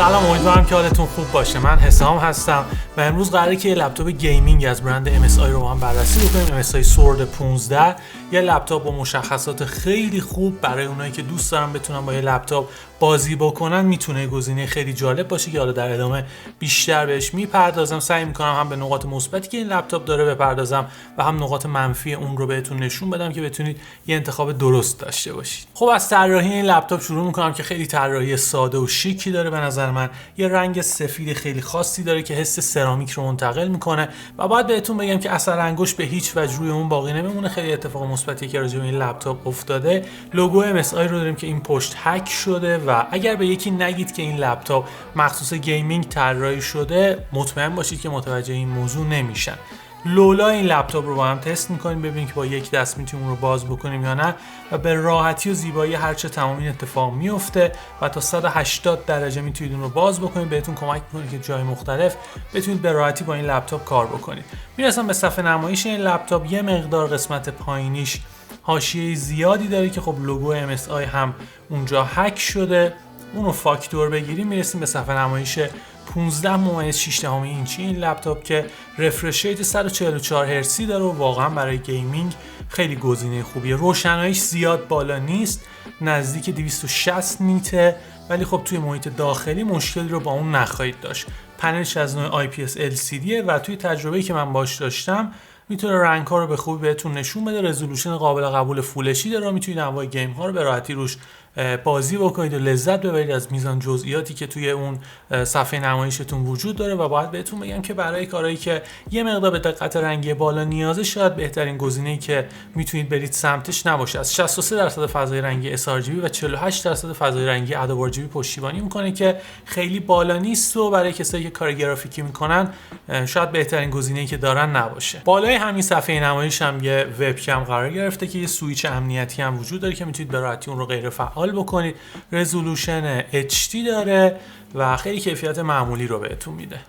سلام، امیدوارم که حالتون خوب باشه. من حسام هستم و امروز قراره که یه لپتاپ گیمینگ از برند MSI رو هم بررسی بکنیم. MSI Sword 15 یه لپتاپ با مشخصات خیلی خوب برای اونایی که دوست دارن بتونن با یه لپتاپ بازی بکنن. میتونه گزینه خیلی جالب باشه که حالا در ادامه بیشتر بهش میپردازم. سعی میکنم هم به نقاط مثبتی که این لپتاپ داره بپردازم و هم نقاط منفی اون رو بهتون نشون بدم که بتونید یه انتخاب درست داشته باشید. خب از طراحی این لپتاپ شروع میکنم که خیلی طراحی ساده و شیکی داره. به نظر من یه رنگ سفید خیلی خاصی داره که حس سرامیک رو منتقل میکنه و باید بهتون بگم که اثر انگشت به هیچ وجه روی اون باقی نمیمونه. خیلی اتفاق مثبتی که راجع به این لپتاپ افتاده. لوگو MSI رو داریم که این پشت هک شده و اگر به یکی نگید که این لپتاپ مخصوص گیمینگ طراحی شده، مطمئن باشید که متوجه این موضوع نمیشن. لولا این لپتاپ رو با هم تست میکنیم ببینیم که با یک دست میتونیم اون رو باز بکنیم یا نه و به راحتی و زیبایی هرچه تمام این اتفاق میفته و تا 180 درجه میتونید اون رو باز بکنید. بهتون کمک میکنه که جای مختلف بتونید به راحتی با این لپتاپ کار بکنید. میرسم به صفحه نمایش این لپتاپ. یه مقدار قسمت پایینیش حاشیه زیادی داره که خب لوگو MSI هم اونجا هک شده. اون رو فاکتور بگیریم میرسیم به صفحه نمایش 15.6 اینچی این لپتاپ که رفرش ریت 144 هرتزی داره و واقعا برای گیمینگ خیلی گزینه خوبیه. روشناییش زیاد بالا نیست، نزدیک 260 نیته، ولی خب توی محیط داخلی مشکلی رو با اون نخواهید داشت. پنلش از نوع IPS LCD و توی تجربه‌ای که من باش داشتم میتونه رنگ‌ها رو به خوبی بهتون نشون بده. رزولوشن قابل قبول فول HD داره، میتونید انواع گیم ها رو به راحتی روش بازی بکنید و لذت ببرید از میزان جزئیاتی که توی اون صفحه نمایشتون وجود داره. و باید بهتون بگم که برای کارهایی که یه مقدار به دقت رنگی بالا نیازه، شاید بهترین گزینه‌ای که میتونید برید سمتش نباشه. از 63% فضای رنگی sRGB و 48% فضای رنگی Adobe RGB پشتیبانی میکنه که خیلی بالا نیست و برای کسایی که کار گرافیکی میکنن شاید بهترین گزینه‌ای که دارن نباشه. بالای همین صفحه نمایش هم یه وبکم قرار گرفته که یه سوئیچ امنیتی هم وجود داره که میتونید به راحتی اون رو غیر فعال بکنید. رزولوشن HD داره و خیلی کیفیت معمولی رو بهتون میده.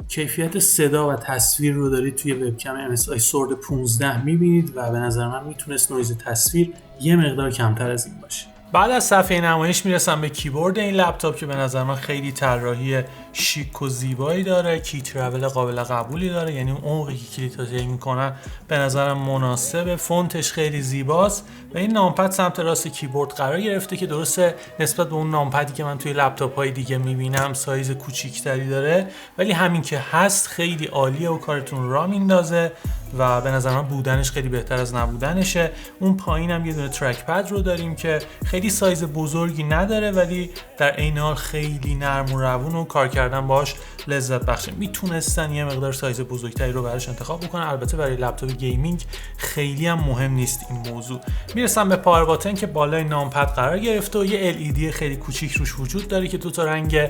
کیفیت صدا و تصویر رو دارید توی وبکم MSI Sword 15 میبینید و به نظر من میتونست نویز تصویر یه مقدار کمتر از این باشه. بعد از صفحه نمایش میرسم به کیبورد این لپتاپ که به نظر من خیلی طراحی شیک و زیبایی داره. کی ترول قابل قبولی داره، یعنی اون عمقی که کلیدها طی میکنن به نظرم مناسبه. فونتش خیلی زیباست و این نامپد سمت راست کیبورد قرار گرفته که درسته نسبت به اون نامپدی که من توی لپتاپ های دیگه میبینم سایز کوچیکتری داره، ولی همین که هست خیلی عالیه و کارتون را میندازه و به نظر من بودنش خیلی بهتر از نبودنشه. اون پایین هم یه دونه ترک پد رو داریم که خیلی سایز بزرگی نداره ولی در عین حال خیلی نرم و روون و کار کردن باش لذت بخشه. میتونستن یه مقدار سایز بزرگتری رو براش انتخاب بکنن، البته برای لپتاپ گیمینگ خیلی هم مهم نیست این موضوع. میرسم به پاور باتن که بالای نامپد قرار گرفته و یه LED خیلی کوچیک روش وجود داره که دو تا رنگ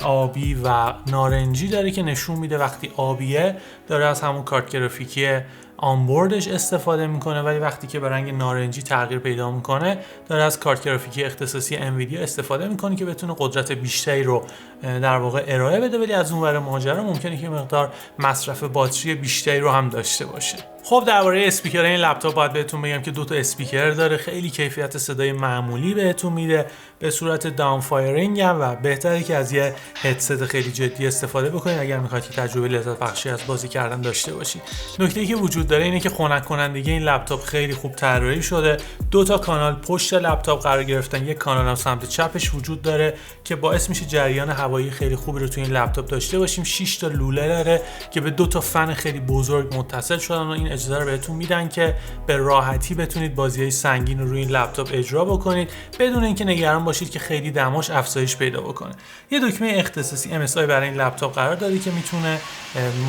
آبی و نارنجی داره که نشون میده وقتی آبیه داره از همون کارت گرافیکی آنبوردش استفاده میکنه، ولی وقتی که به رنگ نارنجی تغییر پیدا میکنه داره از کارت گرافیکی اختصاصی انویدیا استفاده میکنه که بتونه قدرت بیشتری رو در واقع ارائه بده، ولی از اون ور ماجرا ممکنه که مقدار مصرف باتری بیشتری رو هم داشته باشه. خب درباره اسپیکر این لپتاپ باید بهتون بگم که دو تا اسپیکر داره. خیلی کیفیت صدای معمولی بهتون میده به صورت داون فایرینگ هم و بهتره که از یه هدست خیلی جدی استفاده بکنید اگر میخواید که تجربه لذت بخشی از بازی کردن داشته باشید. نکته‌ای که وجود داره اینه که خنک کنندگی این لپتاپ خیلی خوب طراحی شده. دو تا کانال پشت لپتاپ قرار گرفتن، یک کانال هم سمت چپش وجود داره که باعث میشه جریان هوایی خیلی خوبی رو تو این لپتاپ داشته باشیم. 6 تا لوله داره که به دو تا فن خیلی بزرگ متصل شدن و این اجازه رو بهتون میدن که به راحتی بتونید بازی‌های سنگین رو روی این لپتاپ اجرا بکنید بدون اینکه نگران باشید که خیلی دماش افزایش پیدا بکنه. یه دکمه اختصاصی MSI برای این لپتاپ قرار داده که میتونه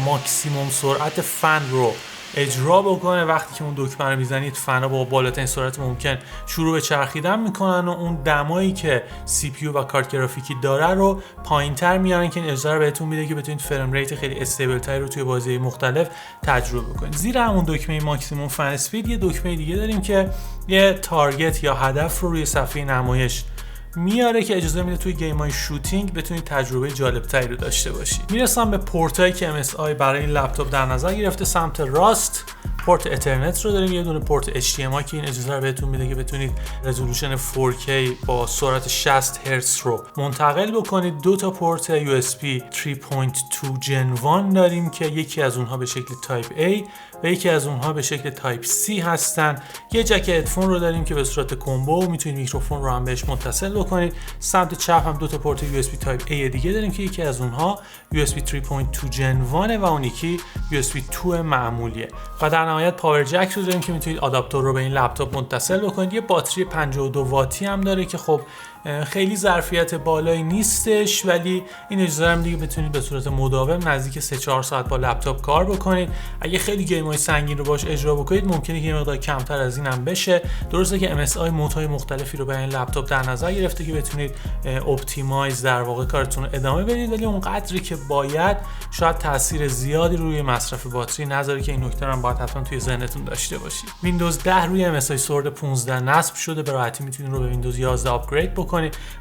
ماکسیمم سرعت فن رو اجرا بکنه. وقتی که اون دکمه رو میزنید فنا با بالاترین سرعت ممکن شروع به چرخیدن میکنن و اون دمایی که CPU و کارت گرافیکی داره رو پایینتر میارن که این اجازه رو بهتون میده که بتونید فریم ریت خیلی استیبل تری رو توی بازی مختلف تجربه بکنید. زیر همون دکمه ماکسیمم فن اسپید یه دکمه دیگه داریم که یه تارگت یا هدف رو روی صفحه نمایش میاره که اجازه میده توی گیم های شوتینگ بتونید تجربه جالب تری رو داشته باشید. میرسم به پورتایی که MSI برای این لپتاپ در نظر گرفته. سمت راست پورت اترنت رو داریم، یه دونه پورت HDMI که این اجازه رو بهتون میده که بتونید رزولوشن 4K با سرعت 60 هرتز رو منتقل بکنید. دو تا پورت USB 3.2 Gen 1 داریم که یکی از اونها به شکل تایپ A و یکی از اونها به شکل تایپ C هستن. یه جک هدفون رو داریم که به صورت کمبو میتونید میکروفون رو هم بهش متصل بکنید. سمت چپ هم دو تا پورت USB تایپ A دیگه داریم که یکی از اونها USB 3.2 Gen 1 و اون یکی USB 2 معمولیه. و در نهایت پاور جک رو داریم که میتونید آداپتور رو به این لپتاپ متصل بکنید. یه باتری 52 واتی هم داره که خب خیلی ظرفیت بالایی نیستش، ولی این اجازه هم دیگه بتونید به صورت مداوم نزدیک 3-4 ساعت با لپتاپ کار بکنید. اگه خیلی گیم‌های سنگین رو باش اجرا بکنید ممکنه که یه مقدار کمتر از این هم بشه. درسته که MSI مودهای مختلفی رو به این لپتاپ در نظر گرفته که بتونید اپتیمایز در واقع کارتون رو ادامه بدید، ولی اون قدری که باید شاید تاثیر زیادی روی مصرف باتری نذاره که این نکته رو هم باید حتما توی ذهنتون داشته باشید. ویندوز 10 روی MSI سورد 15 نصب شده، به راحتی میتونید رو به ویندوز 11 آپگرید بکنید.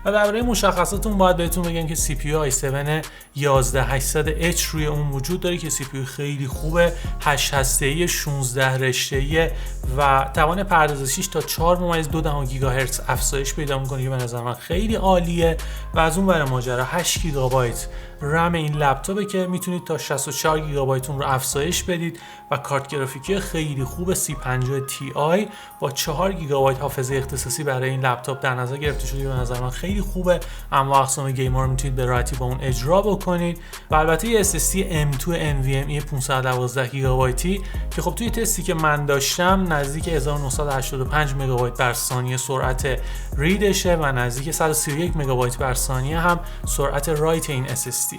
و درباره مشخصاتون باید بهتون بگم که CPU i7 11800H روی اون وجود داره که CPU خیلی خوبه، 8 هسته‌ای 16 رشته‌ای و توان پردازشیش تا 4.2 گیگاهرتز افزایش پیدا می‌کنه که به نظر من خیلی عالیه. و از اون ور ماجرا 8 گیگابایت رم این لپتاپه که میتونید تا 64 گیگابایتون رو افزایش بدید و کارت گرافیکی خیلی خوب 3050 Ti با 4 گیگابایت حافظه اختصاصی برای این لپتاپ در نظر گرفته شده. به نظر من خیلی خوبه، اما اقسام گیمر رو میتونید به راحتی با اون اجرا بکنید. و البته یه SSD M2 NVMe 512 گیگابایتی که خب توی تستی که من داشتم نزدیک 1985 مگابایت بر ثانیه سرعت ریدشه و نزدیک 131 مگابایت بر ثانیه هم سرعت رایت این SSD.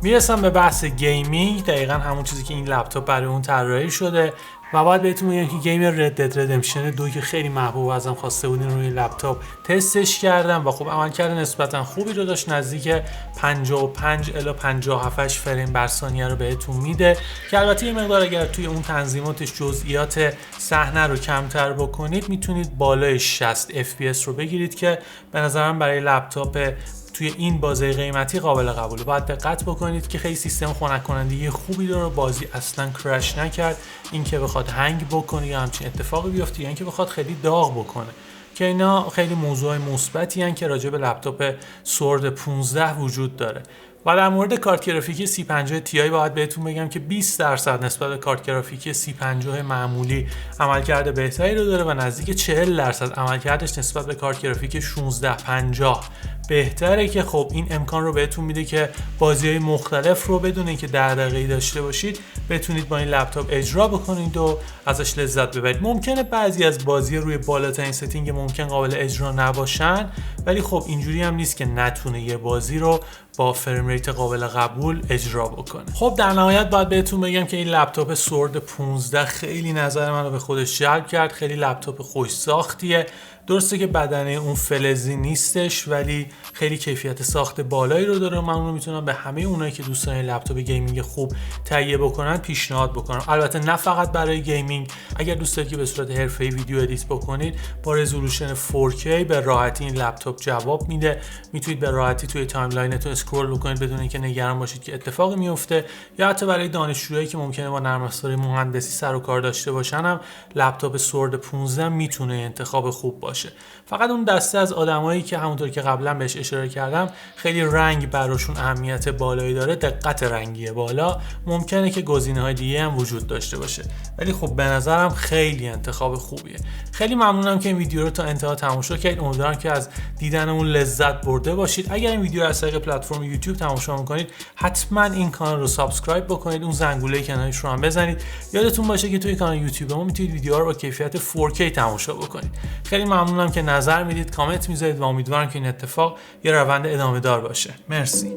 میرسم به بحث گیمینگ، دقیقا همون چیزی که این لپتاپ برای اون طراحی شده و باید بهتون بگم که گیم Red Dead Redemption 2 که خیلی محبوب ازم خواسته بودین روی لپتاپ تستش کردم و خب عملکرد نسبتا خوبی رو داشت، نزدیک 55 الی 57 فریم بر ثانیه رو بهتون میده که البته یه مقدار اگر توی اون تنظیماتش جزئیات صحنه رو کمتر بکنید میتونید بالای 60 FPS رو بگیرید که به نظرم برای لپتاپ توی این بازه قیمتی قابل قبوله. باید دقت بکنید که خیلی سیستم خنک کننده خوبی داره، بازی اصلا کرش نکرد، اینکه بخواد هنگ بکنه یا همچین اتفاقی بیفته یا اینکه بخواد خیلی داغ بکنه، که اینا خیلی موضوع مثبتی ان که راجع به لپتاپ سورد 15 وجود داره. و در مورد کارت گرافیکی 3050 Ti باید بهتون بگم که 20% نسبت به کارت گرافیکی 3050 معمولی عملکرد بهتری رو داره و نزدیک 40% عملکردش نسبت به کارت گرافیک 1650 بهتره که خب این امکان رو بهتون میده که بازی‌های مختلف رو بدون اینکه دغدغه‌ای داشته باشید بتونید با این لپتاپ اجرا بکنید و ازش لذت ببرید. ممکنه بعضی از بازی‌ها روی بالاترین ستینگ ممکن قابل اجرا نباشن، ولی خب اینجوری هم نیست که نتونه یه بازی رو با فریم ریت قابل قبول اجرا بکنه. خب در نهایت باید بهتون بگم که این لپتاپ سورد 15 خیلی نظر من رو به خودش جلب کرد. خیلی لپتاپ خوش ساختیه. درسته که بدنه اون فلزی نیستش ولی خیلی کیفیت ساخت بالایی رو داره. من اون رو میتونم به همه اونایی که دوست دارن لپتاپ گیمینگ خوب تهیه بکنن پیشنهاد بکنم. البته نه فقط برای گیمینگ، اگر دوست دارید که به صورت حرفه‌ای ویدیو ادیت بکنید با رزولوشن 4K به راحتی این لپتاپ جواب میده. میتونید به راحتی توی تایملاینتون اسکرول بکنید بدون اینکه نگران باشید که اتفاقی میفته. یا حتی برای دانشجویایی که ممکنه با نرم افزار مهندسی سر و کار داشته باشن هم لپتاپ سورد 15 میتونه انتخاب خوب باشه. فقط اون دسته از آدمایی که همونطور که قبلا بهش اشاره کردم خیلی رنگ براشون اهمیت بالایی داره، دقت رنگی بالا، ممکنه که گزینه‌های دیگه هم وجود داشته باشه، ولی خب به نظرم خیلی انتخاب خوبیه. خیلی ممنونم که این ویدیو رو تا انتها تماشا کردید. امیدوارم که از دیدن اون لذت برده باشید. اگر این ویدیو رو از طریق پلتفرم یوتیوب تماشا می‌کنید حتما این کانال رو سابسکرایب بکنید، اون زنگوله کنارش رو هم بزنید. یادتون باشه که توی کانال یوتیوب ما میتونید ویدیوها رو با کیفیت 4K تماشا بکنید. خیلی ممنونم که نظر میدید، کامنت میذارید و امیدوارم که این اتفاق یه روند ادامه دار باشه. مرسی.